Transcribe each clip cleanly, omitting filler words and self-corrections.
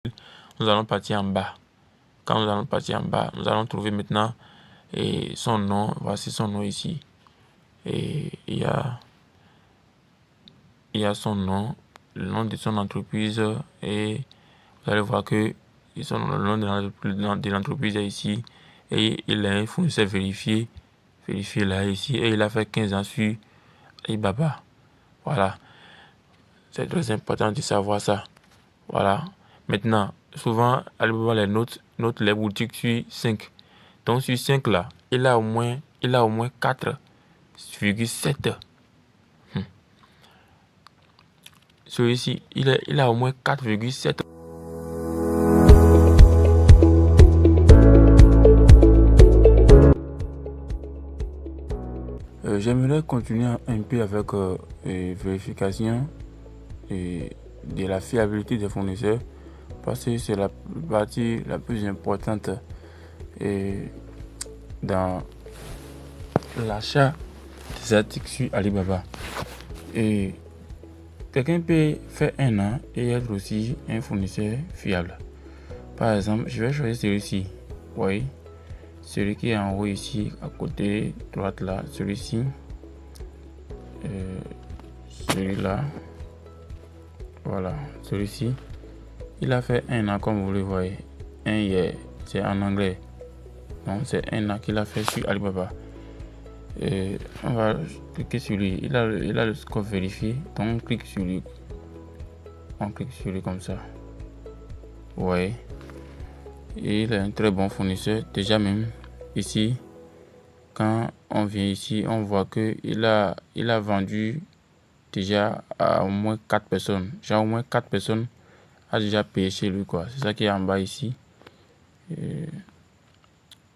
nous allons partir en bas. Quand nous allons partir en bas, nous allons trouver maintenant son nom. Voici son nom ici. Et il y a son nom, le nom de son entreprise, et vous allez voir que le nom de l'entreprise est ici, et il est un fournisseur vérifié là ici, et il a fait 15 ans sur Alibaba. Voilà, c'est très important de savoir ça. Voilà, maintenant, souvent Alibaba les note les boutiques sur 5. Donc sur 5 là, il a au moins 4,7. Celui-ci, il a au moins 4,7. J'aimerais continuer un peu avec vérification de la fiabilité des fournisseurs, parce que c'est la partie la plus importante dans l'achat des articles sur Alibaba. Et quelqu'un peut faire un an et être aussi un fournisseur fiable. Par exemple, je vais choisir celui-ci. Oui, celui qui est en haut ici, à côté droite là, celui-ci. Celui-là. Voilà, celui-ci. Il a fait un an comme vous le voyez. Un hier, c'est en anglais. Donc c'est un an qu'il a fait sur Alibaba. On va cliquer sur lui. Il a le score vérifié. Donc on clique sur lui. On clique sur lui comme ça. Vous voyez. Et il est un très bon fournisseur. Déjà même ici, quand on vient ici, on voit que il a vendu déjà à au moins 4 personnes. Genre au moins 4 personnes a déjà payé chez lui, quoi. C'est ça qui est en bas ici.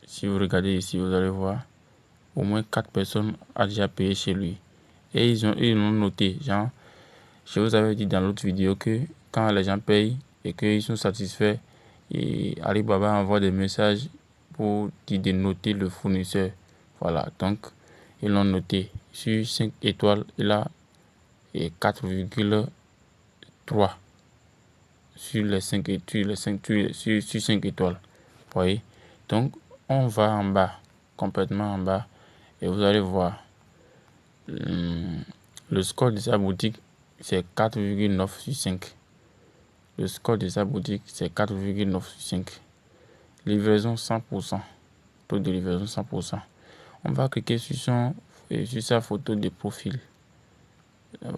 Si vous regardez ici, vous allez voir au moins 4 personnes a déjà payé chez lui. Et ils ont noté, genre, je vous avais dit dans l'autre vidéo que quand les gens payent et qu'ils sont satisfaits, et Alibaba envoie des messages pour dire de noter le fournisseur. Voilà, donc ils l'ont noté. Sur 5 étoiles, il a 4,3 sur les 5 étoiles. Sur 5 étoiles. Vous voyez? Donc on va en bas, complètement en bas, et vous allez voir le score de sa boutique, c'est 4,9 sur 5. Le score de sa boutique, c'est 4,9 sur 5. Livraison 100%. Taux de livraison 100%. On va cliquer sur sa photo de profil.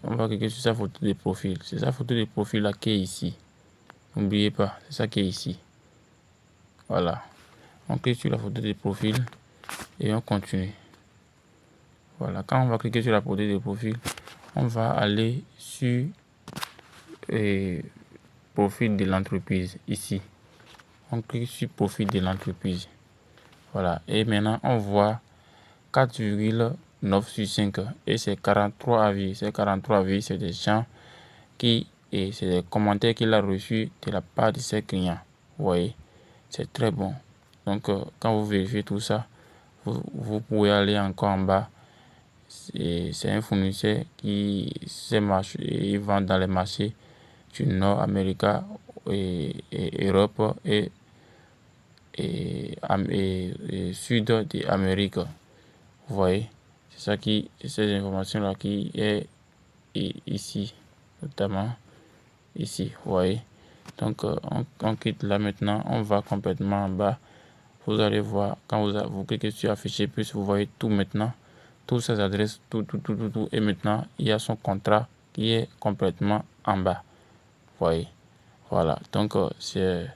On va cliquer sur sa photo de profil. C'est sa photo de profil là qui est ici. N'oubliez pas, c'est ça qui est ici. Voilà. On clique sur la photo de profil et on continue. Voilà. Quand on va cliquer sur la photo de profil, on va aller sur profil de l'entreprise ici. On clique sur profil de l'entreprise. Voilà. Et maintenant, on voit 4,9 sur 5 et c'est 43 avis. Ces 43 avis, c'est des gens c'est des commentaires qu'il a reçus de la part de ses clients. Vous voyez, c'est très bon. Donc, quand vous vérifiez tout ça, vous pouvez aller encore en bas. C'est un fournisseur qui il vend dans les marchés du Nord-Amérique et Europe et Sud de l'Amérique. Vous voyez, c'est ces informations-là qui est ici, notamment ici. Vous voyez. Donc, on quitte là maintenant, on va complètement en bas. Vous allez voir, quand vous cliquez sur afficher plus, vous voyez tout maintenant. Toutes ces adresses, tout. Et maintenant, il y a son contrat qui est complètement en bas. Vous voyez. Voilà. Donc, je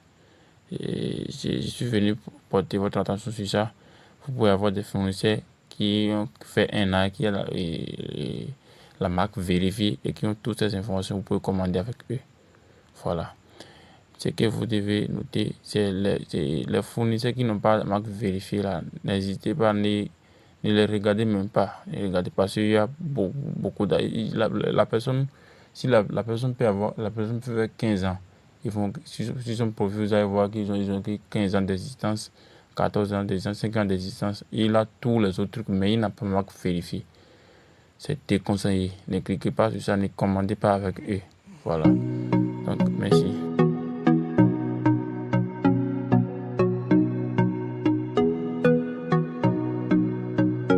suis venu porter votre attention sur ça. Vous pouvez avoir des fournisseurs qui ont fait un an, qui a la marque vérifiée et qui ont toutes ces informations. Vous pouvez commander avec eux. Voilà. Ce que vous devez noter, c'est les fournisseurs qui n'ont pas la marque vérifiée là. N'hésitez pas, ne les regardez même pas. Ne regardez pas, parce qu'il y a beaucoup la personne, si la personne peut avoir, la personne peut faire 15 ans. Ils vont, sur son profil, vous allez voir qu'ils ont 15 ans d'existence, 14 ans d'existence, 5 ans d'existence. Il a tous les autres trucs, mais il n'a pas de marque vérifiée. C'est déconseillé. Ne cliquez pas sur ça, ne commandez pas avec eux. Voilà. Donc, merci.